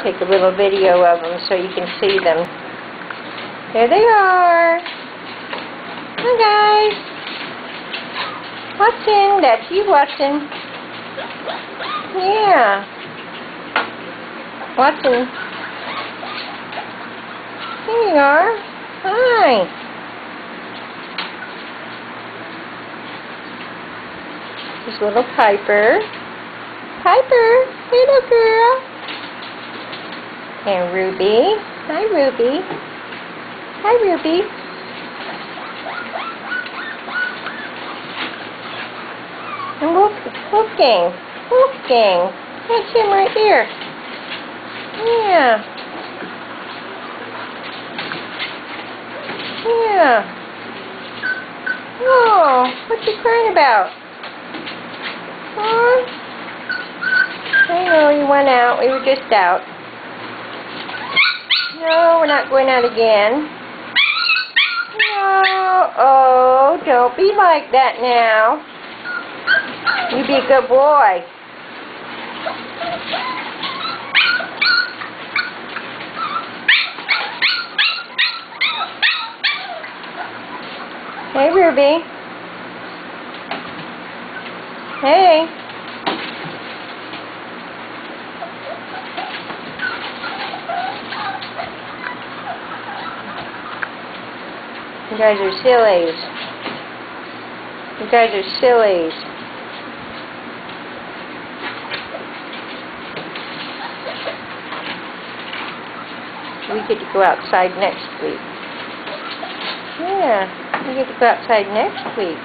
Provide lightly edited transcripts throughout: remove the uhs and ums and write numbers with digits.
take a little video of them so you can see them. There they are. Hi guys. Watson, that's you Watson. Yeah. Watson. There you are. Hi. This little Piper. Piper, little girl. And Ruby. Hi, Ruby. Hi, Ruby. And Wolfgang. Wolfgang. That's him right there. Yeah. Yeah. Oh, what you crying about? Huh? I know you went out. We were just out. No, we're not going out again. No. Oh, don't be like that now. You be a good boy. Hey, Ruby. Hey. You guys are sillies. You guys are sillies. We get to go outside next week. Yeah, we get to go outside next week.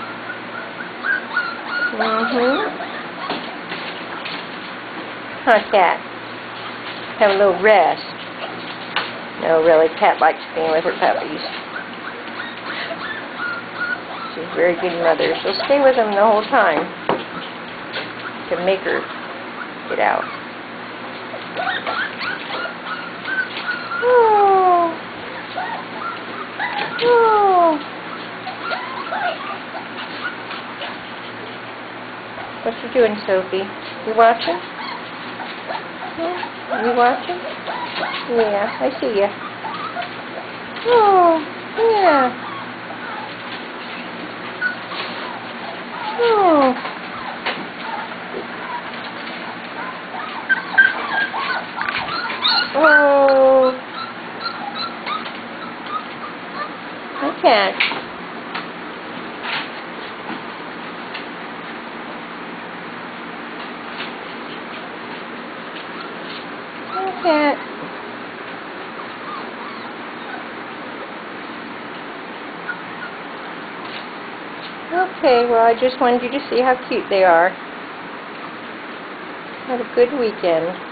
Huh, Cat? Have a little rest. No, really, Cat likes being with her puppies. She's a very good mother. She'll stay with them the whole time to make her get out. Oh. Oh. What you doing, Sophie? You watching? Yeah. You watching? Yeah, I see ya. Oh, yeah. Oh. Oh. I can't. I can't. Okay, well, I just wanted you to see how cute they are. Have a good weekend.